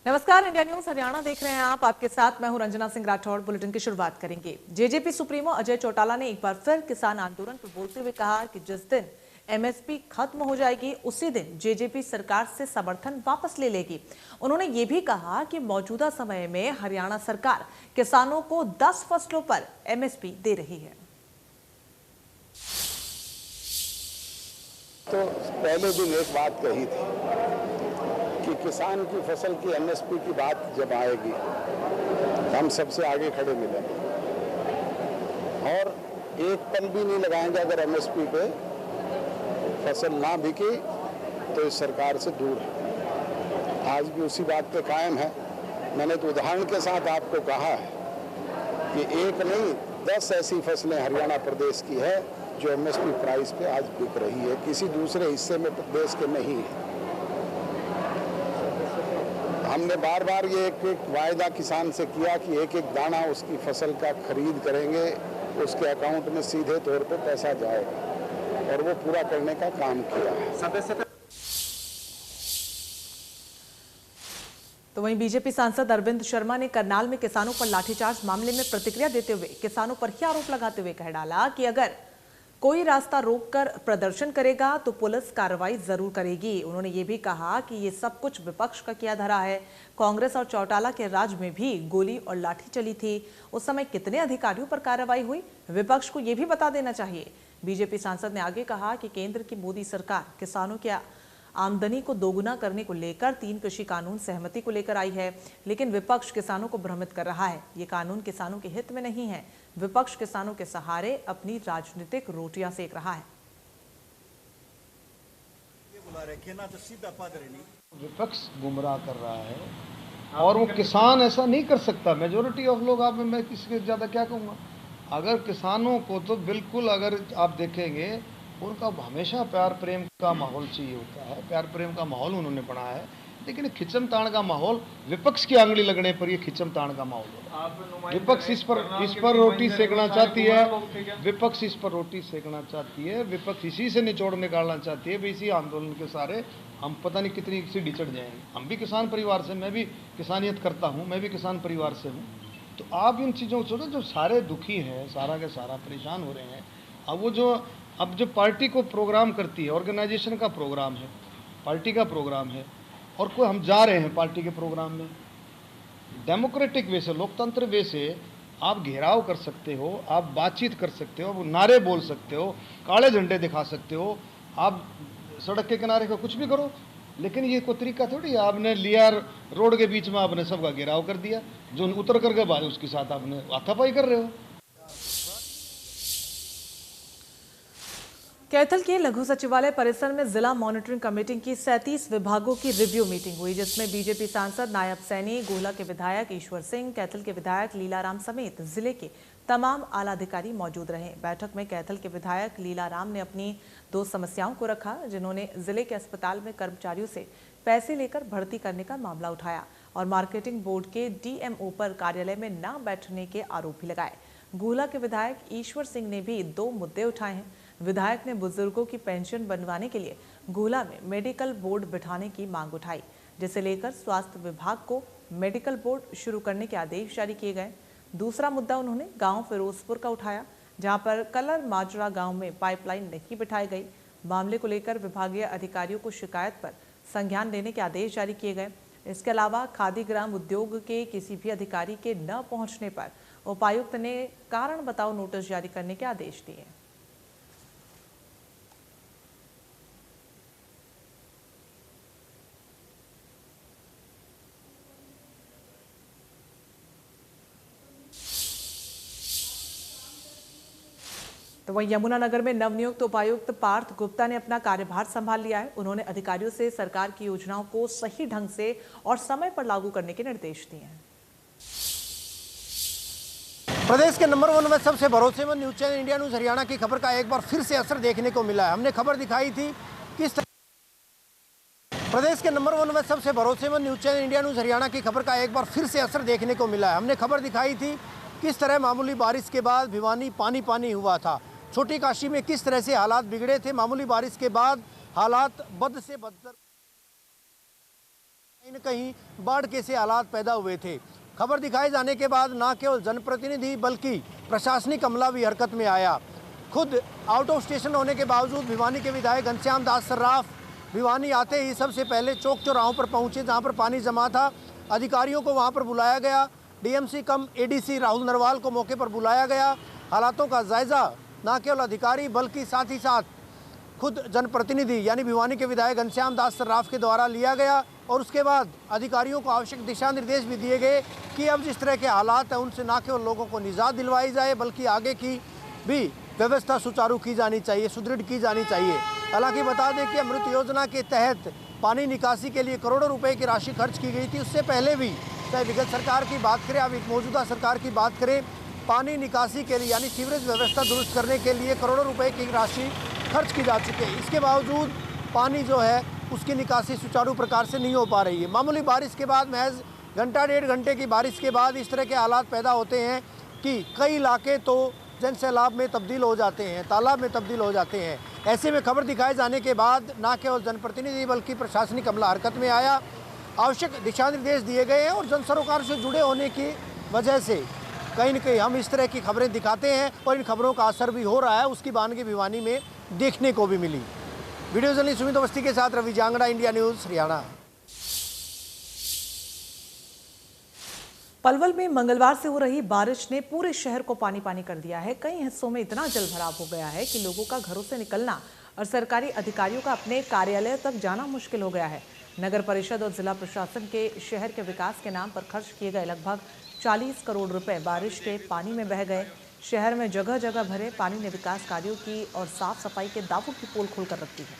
नमस्कार, India news Haryana देख रहे हैं आप। आपके साथ मैं हूं रंजना सिंह राठौड़। बुलेटिन की शुरुआत करेंगे। जेजेपी सुप्रीमो अजय चौटाला ने एक बार फिर किसान आंदोलन पर बोलते हुए कहा कि जिस दिन एमएसपी खत्म हो जाएगी उसी दिन जेजेपी सरकार से समर्थन वापस ले लेगी। उन्होंने ये भी कहा कि मौजूदा समय में हरियाणा सरकार किसानों को 10 फसलों पर एमएसपी दे रही है। तो पहले दिन एक बात कही थी कि किसान की फसल की एमएसपी की बात जब आएगी हम सबसे आगे खड़े मिलेंगे और एक पल भी नहीं लगाएंगे अगर एमएसपी पे फसल ना बिकी तो इस सरकार से दूर है। आज भी उसी बात पे कायम है। मैंने तो उदाहरण के साथ आपको कहा है कि एक नहीं 10 ऐसी फसलें हरियाणा प्रदेश की है जो एमएसपी प्राइस पे आज बिक रही है, किसी दूसरे हिस्से में प्रदेश के नहीं है। हमने बार बार ये एक वायदा किसान से किया कि एक एक दाना उसकी फसल का खरीद करेंगे, उसके अकाउंट में सीधे तौर पे पैसा जाएगा और वो पूरा करने का काम किया है। तो वहीं बीजेपी सांसद अरविंद शर्मा ने करनाल में किसानों पर लाठीचार्ज मामले में प्रतिक्रिया देते हुए किसानों पर ही आरोप लगाते हुए कह डाला कि अगर कोई रास्ता रोककर प्रदर्शन करेगा तो पुलिस कार्रवाई जरूर करेगी। उन्होंने ये भी कहा कि ये सब कुछ विपक्ष का किया धरा है। कांग्रेस और चौटाला के राज में भी गोली और लाठी चली थी, उस समय कितने अधिकारियों पर कार्रवाई हुई, विपक्ष को ये भी बता देना चाहिए। बीजेपी सांसद ने आगे कहा कि केंद्र की मोदी सरकार किसानों के आमदनी को दोगुना करने को लेकर 3 कृषि कानून सहमति को लेकर आई है, लेकिन विपक्ष किसानों को भ्रमित कर रहा है। ये कानून किसानों के हित में नहीं है। विपक्ष किसानों के सहारे अपनी राजनीतिक रोटियां सेक रहा है। विपक्ष गुमराह कर रहा है और वो किसान ऐसा नहीं कर सकता। मेजोरिटी ऑफ लोग, आप मैं किसके ज्यादा क्या कहूँगा। अगर किसानों को तो बिल्कुल, अगर आप देखेंगे उनका हमेशा प्यार प्रेम का माहौल चाहिए होता है। प्यार प्रेम का माहौल उन्होंने बनाया है, लेकिन खिचम ताण का माहौल विपक्ष की आंगली लगने पर ये खिचम ताण का माहौल है। विपक्ष इस पर रोटी सेकना चाहती है। विपक्ष इस पर रोटी सेकना चाहती है। विपक्ष इसी से निचोड़ निकालना चाहती है। भाई इसी आंदोलन के सारे हम पता नहीं कितनी सीढ़ी चढ़ जाएंगे। हम भी किसान परिवार से, मैं भी किसानियत करता हूँ, मैं भी किसान परिवार से हूँ। तो आप इन चीज़ों को सोचो, जो सारे दुखी हैं, सारा के सारा परेशान हो रहे हैं। अब जो पार्टी को प्रोग्राम करती है, ऑर्गेनाइजेशन का प्रोग्राम है, पार्टी का प्रोग्राम है, और कोई हम जा रहे हैं पार्टी के प्रोग्राम में, डेमोक्रेटिक वे से, लोकतंत्र वे से आप घेराव कर सकते हो, आप बातचीत कर सकते हो, नारे बोल सकते हो, काले झंडे दिखा सकते हो, आप सड़क के किनारे का कुछ भी करो, लेकिन ये कोई तरीका थोड़ी है। आपने लिया रोड के बीच में, आपने सबका घेराव कर दिया, जो उतर करके बाद उसके साथ आपने हाथापाई कर रहे हो। कैथल के लघु सचिवालय परिसर में जिला मॉनिटरिंग कमेटी की 37 विभागों की रिव्यू मीटिंग हुई, जिसमें बीजेपी सांसद नायब सैनी, गोहला के विधायक ईश्वर सिंह, कैथल के विधायक लीलाराम समेत जिले के तमाम आला अधिकारी मौजूद रहे। बैठक में कैथल के विधायक लीलाराम ने अपनी 2 समस्याओं को रखा, जिन्होंने जिले के अस्पताल में कर्मचारियों से पैसे लेकर भर्ती करने का मामला उठाया और मार्केटिंग बोर्ड के डीएमओ पर कार्यालय में न बैठने के आरोप भी लगाए। गोहला के विधायक ईश्वर सिंह ने भी 2 मुद्दे उठाए हैं। विधायक ने बुजुर्गों की पेंशन बनवाने के लिए गोहला में मेडिकल बोर्ड बिठाने की मांग उठाई, जिसे लेकर स्वास्थ्य विभाग को मेडिकल बोर्ड शुरू करने के आदेश जारी किए गए। दूसरा मुद्दा उन्होंने गांव फिरोजपुर का उठाया, जहां पर कलर माजरा गांव में पाइपलाइन नहीं बिठाई गई। मामले को लेकर विभागीय अधिकारियों को शिकायत पर संज्ञान लेने के आदेश जारी किए गए। इसके अलावा खादी ग्राम उद्योग के किसी भी अधिकारी के न पहुंचने पर उपायुक्त ने कारण बताओ नोटिस जारी करने के आदेश दिए। तो वहीं यमुनानगर में नवनियुक्त उपायुक्त पार्थ गुप्ता ने अपना कार्यभार संभाल लिया है। उन्होंने अधिकारियों से सरकार की योजनाओं को सही ढंग से और समय पर लागू करने के निर्देश दिए हैं। प्रदेश के नंबर 1 में सबसे भरोसेमंद news channel India news Haryana की खबर का एक बार फिर से असर देखने को मिला है। हमने खबर दिखाई थी किस प्रदेश के नंबर 1 में सबसे भरोसेमंद news channel India news Haryana की खबर का एक बार फिर से असर देखने को मिला है। हमने खबर दिखाई थी किस तरह मामूली बारिश के बाद भिवानी पानी पानी हुआ था। छोटी काशी में किस तरह से हालात बिगड़े थे। मामूली बारिश के बाद हालात बद से बदतर कहीं न कहीं बाढ़ के से हालात पैदा हुए थे। खबर दिखाए जाने के बाद न केवल जनप्रतिनिधि बल्कि प्रशासनिक अमला भी हरकत में आया। खुद आउट ऑफ स्टेशन होने के बावजूद भिवानी के विधायक घनश्याम दास सर्राफ भिवानी आते ही सबसे पहले चौक चौराहों पर पहुंचे जहां पर पानी जमा था। अधिकारियों को वहां पर बुलाया गया। डीएमसी कम एडीसी राहुल नरवाल को मौके पर बुलाया गया। हालातों का जायजा न केवल अधिकारी बल्कि साथ ही साथ खुद जनप्रतिनिधि यानी भिवानी के विधायक घनश्याम दास सर्राफ के द्वारा लिया गया और उसके बाद अधिकारियों को आवश्यक दिशा निर्देश भी दिए गए कि अब जिस तरह के हालात हैं उनसे न केवल लोगों को निजात दिलवाई जाए बल्कि आगे की भी व्यवस्था सुचारू की जानी चाहिए, सुदृढ़ की जानी चाहिए। हालांकि बता दें कि अमृत योजना के तहत पानी निकासी के लिए करोड़ों रुपए की राशि खर्च की गई थी। उससे पहले भी चाहे विगत सरकार की बात करें, अब मौजूदा सरकार की बात करें, पानी निकासी के लिए यानी सीवरेज व्यवस्था दुरुस्त करने के लिए करोड़ों रुपए की राशि खर्च की जा चुकी है। इसके बावजूद पानी जो है उसकी निकासी सुचारू प्रकार से नहीं हो पा रही है। मामूली बारिश के बाद महज घंटा डेढ़ घंटे की बारिश के बाद इस तरह के हालात पैदा होते हैं कि कई इलाके तो जन सैलाब में तब्दील हो जाते हैं, तालाब में तब्दील हो जाते हैं। ऐसे में खबर दिखाए जाने के बाद न केवल जनप्रतिनिधि बल्कि प्रशासनिक अमला हरकत में आया। आवश्यक दिशा निर्देश दिए गए हैं और जन सरोकार से जुड़े होने की वजह से कहीं न कहीं हम इस तरह की खबरें दिखाते हैं और इन खबरों का असर भी हो रहा है। उसकी बानगी भिवानी में देखने को भी मिली। वीडियो जर्नलिस्ट सुमित अवस्थी के साथ रवि जांगड़ा, इंडिया न्यूज़, हरियाणा। पलवल में मंगलवार से हो रही बारिश ने पूरे शहर को पानी पानी कर दिया है। कई हिस्सों में इतना जल भराव हो गया है कि लोगों का घरों से निकलना और सरकारी अधिकारियों का अपने कार्यालय तक जाना मुश्किल हो गया है। नगर परिषद और जिला प्रशासन के शहर के विकास के नाम पर खर्च किए गए लगभग 40 करोड़ रुपए बारिश के पानी में बह गए। शहर में जगह जगह भरे पानी ने विकास कार्यों की और साफ सफाई के दावों की पोल खोलकर रख दी है।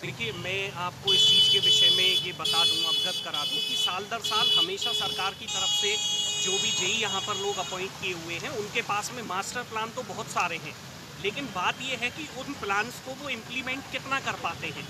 देखिए, मैं आपको इस चीज़ के विषय में ये बता दूं, अवगत करा दूं कि साल दर साल हमेशा सरकार की तरफ से जो भी जेई यहाँ पर लोग अपॉइंट किए हुए हैं उनके पास में मास्टर प्लान तो बहुत सारे हैं, लेकिन बात ये है कि उन प्लान्स को वो इम्प्लीमेंट कितना कर पाते हैं।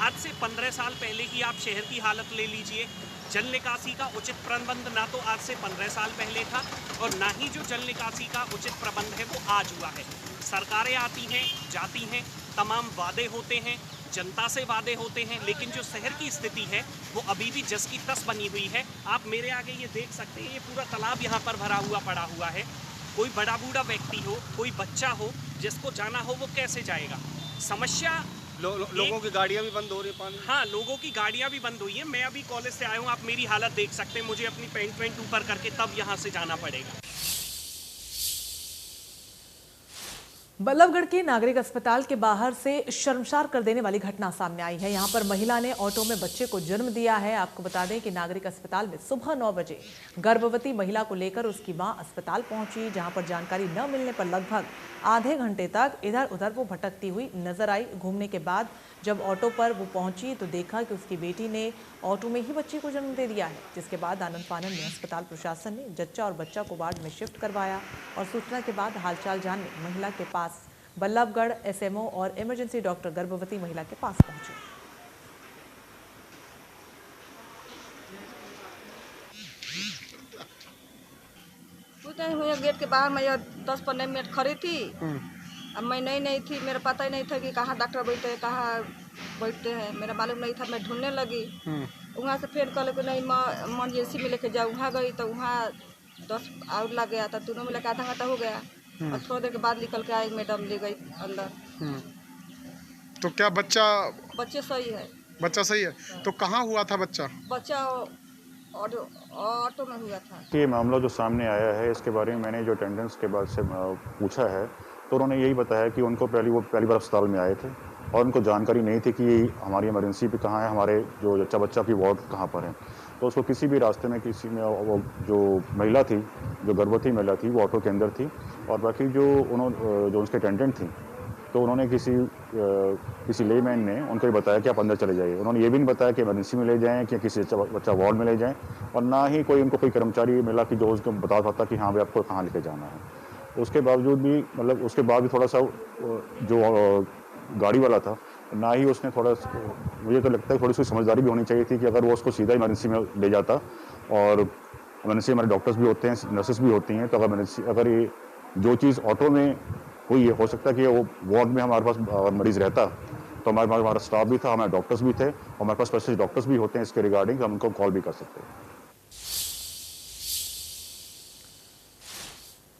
आज से 15 साल पहले की आप शहर की हालत ले लीजिए। जल निकासी का उचित प्रबंध ना तो आज से 15 साल पहले था और ना ही जो जल निकासी का उचित प्रबंध है वो आज हुआ है। सरकारें आती हैं, जाती हैं, तमाम वादे होते हैं, जनता से वादे होते हैं, लेकिन जो शहर की स्थिति है वो अभी भी जस की तस बनी हुई है। आप मेरे आगे ये देख सकते हैं, ये पूरा तालाब यहाँ पर भरा हुआ पड़ा हुआ है। कोई बड़ा बूढ़ा व्यक्ति हो, कोई बच्चा हो, जिसको जाना हो वो कैसे जाएगा। समस्या लोगों की गाड़ियाँ भी बंद हो रही है पानी। हाँ, लोगों की गाड़ियाँ भी बंद हुई है। मैं अभी कॉलेज से आया हूँ, आप मेरी हालत देख सकते हैं। मुझे अपनी पैंट वैंट ऊपर करके तब यहाँ से जाना पड़ेगा। बल्लभगढ़ के नागरिक अस्पताल के बाहर से शर्मसार कर देने वाली घटना सामने आई है। यहां पर महिला ने ऑटो में बच्चे को जन्म दिया है। आपको बता दें कि नागरिक अस्पताल में सुबह 9 बजे गर्भवती महिला को लेकर उसकी मां अस्पताल पहुंची, जहां पर जानकारी न मिलने पर लगभग आधे घंटे तक इधर उधर वो भटकती हुई नजर आई। घूमने के बाद जब ऑटो पर वो पहुंची तो देखा कि उसकी बेटी ने ऑटो में ही बच्चे को जन्म दे दिया है, जिसके बाद आनंद फानन में अस्पताल प्रशासन ने जच्चा और बच्चा को वार्ड में शिफ्ट करवाया और सूचना के बाद हालचाल जानने महिला के पास बल्लभगढ़ एसएमओ और इमरजेंसी डॉक्टर गर्भवती महिला के पास पहुंचे। कुछ नहीं हुआ, गेट के बाहर मैं 10-15 मिनट खड़ी थी। अब मैं नहीं थी, मेरा पता ही नहीं था कि कहाँ डॉक्टर बैठते हैं, कहाँ बैठते हैं, मेरा मालूम नहीं था। मैं ढूंढने लगी, वहाँ से फिर कहले कि नहीं इमरजेंसी में लेके जाओ। वहाँ गई तो वहाँ 10 आउट लग गया था, दोनों में लेकर आधा घंटा हो गया और थोड़ी देर के बाद निकल के आई, मैडम ले गई अंदर। तो क्या बच्चे सही है? बच्चा सही है। तो कहाँ हुआ था बच्चा ऑटो में हुआ था। ये मामला जो सामने आया है इसके बारे में मैंने जो अटेंडेंस के बाद से पूछा है तो उन्होंने यही बताया कि उनको पहली बार अस्पताल में आए थे और उनको जानकारी नहीं थी कि हमारी इमरजेंसी पे कहाँ है, हमारे जो बच्चा की वार्ड कहाँ पर है। तो उसको किसी भी रास्ते में वो जो महिला थी, जो गर्भवती महिला थी, वो ऑटो के अंदर थी और बाकी जो उसके अटेंडेंट थी तो उन्होंने किसी लेमैन ने उनको ये बताया कि आप अंदर चले जाइए। उन्होंने ये भी नहीं बताया कि इमरजेंसी में ले जाएं कि किसी बच्चा वार्ड में ले जाएं और ना ही कोई कर्मचारी मिला कि जो उसको बता सकता कि हाँ भाई आपको कहाँ लेके जाना है। उसके बावजूद भी उसके बाद भी थोड़ा सा जो गाड़ी वाला था ना ही उसने मुझे तो लगता है थोड़ी सी समझदारी भी होनी चाहिए थी कि अगर वो उसको सीधा इमरजेंसी में ले जाता और इमरजेंसी हमारे डॉक्टर्स भी होते हैं, नर्सेस भी होती हैं, तो अगर ये जो चीज़ ऑटो में कोई ये हो सकता है कि वो वार्ड में हमारे पास मरीज़ रहता तो हमारा स्टाफ भी था, हमारे डॉक्टर्स भी थे और हमारे पास स्पेशलिस्ट डॉक्टर्स भी होते हैं इसके रिगार्डिंग, हम उनको कॉल भी कर सकते हैं।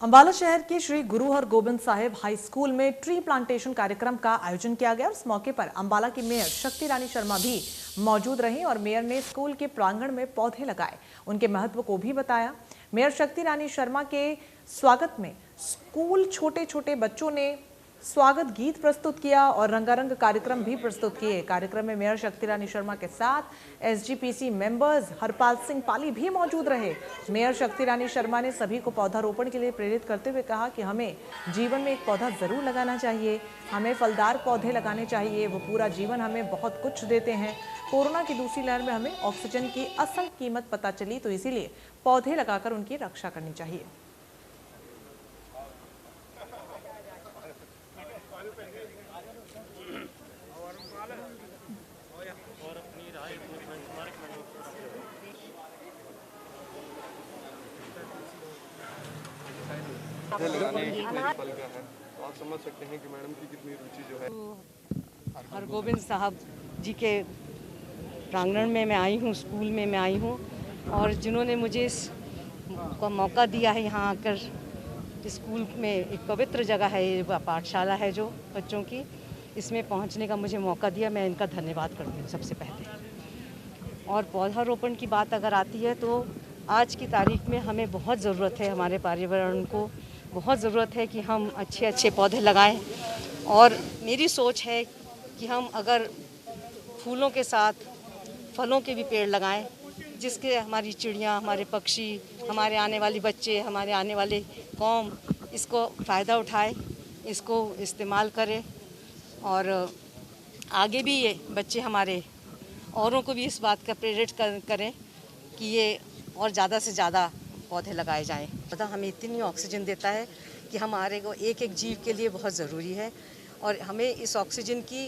अंबाला शहर के श्री गुरु हरगोबिंद साहिब हाई स्कूल में ट्री प्लांटेशन कार्यक्रम का आयोजन किया गया और इस मौके पर अंबाला की मेयर शक्ति रानी शर्मा भी मौजूद रहीं और मेयर ने स्कूल के प्रांगण में पौधे लगाए, उनके महत्व को भी बताया। मेयर शक्ति रानी शर्मा के स्वागत में स्कूल छोटे छोटे बच्चों ने स्वागत गीत प्रस्तुत किया और रंगारंग कार्यक्रम भी प्रस्तुत किए। कार्यक्रम में मेयर शक्ति रानी शर्मा के साथ एसजीपीसी मेंबर्स हरपाल सिंह पाली भी मौजूद रहे। मेयर शक्ति रानी शर्मा ने सभी को पौधारोपण के लिए प्रेरित करते हुए कहा कि हमें जीवन में एक पौधा जरूर लगाना चाहिए, हमें फलदार पौधे लगाने चाहिए, वो पूरा जीवन हमें बहुत कुछ देते हैं। कोरोना की दूसरी लहर में हमें ऑक्सीजन की असल कीमत पता चली, तो इसीलिए पौधे लगाकर उनकी रक्षा करनी चाहिए। आप समझ सकते हैं कि मैडम की कितनी रुचि जो है। हरगोबिंद साहब जी के प्रांगण में मैं आई हूँ, स्कूल में मैं आई हूँ और जिन्होंने मुझे इस मौका दिया है यहाँ आकर, स्कूल में एक पवित्र जगह है, ये पाठशाला है जो बच्चों की, इसमें पहुँचने का मुझे मौका दिया, मैं इनका धन्यवाद करती हूँ सबसे पहले। और पौधारोपण की बात अगर आती है तो आज की तारीख में हमें बहुत ज़रूरत है, हमारे पर्यावरण को बहुत ज़रूरत है कि हम अच्छे अच्छे पौधे लगाएं। और मेरी सोच है कि हम अगर फूलों के साथ फलों के भी पेड़ लगाएं, जिसके हमारी चिड़ियाँ, हमारे पक्षी, हमारे आने वाले बच्चे, हमारे आने वाले कौम इसको फ़ायदा उठाए, इसको इस्तेमाल करें और आगे भी ये बच्चे हमारे औरों को भी इस बात का प्रेरित करें कि ये और ज़्यादा से ज़्यादा पौधे लगाए जाएं। पता हमें इतनी ऑक्सीजन देता है कि हमारे को एक एक जीव के लिए बहुत ज़रूरी है और हमें इस ऑक्सीजन की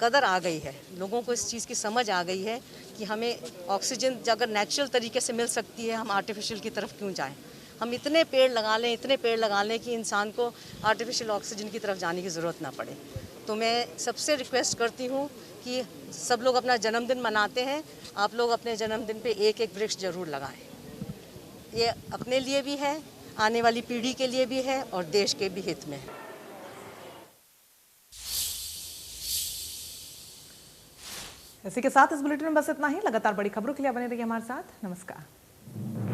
कदर आ गई है, लोगों को इस चीज़ की समझ आ गई है कि हमें ऑक्सीजन अगर नेचुरल तरीके से मिल सकती है, हम आर्टिफिशियल की तरफ क्यों जाएं। हम इतने पेड़ लगा लें, इतने पेड़ लगा लें कि इंसान को आर्टिफिशियल ऑक्सीजन की तरफ जाने की ज़रूरत ना पड़े। तो मैं सबसे रिक्वेस्ट करती हूँ कि सब लोग अपना जन्मदिन मनाते हैं, आप लोग अपने जन्मदिन पे एक एक वृक्ष जरूर लगाएं। ये अपने लिए भी है, आने वाली पीढ़ी के लिए भी है और देश के भी हित में है। इसी के साथ इस बुलेटिन में बस इतना ही। लगातार बड़ी खबरों के लिए बने रहिए हमारे साथ। नमस्कार।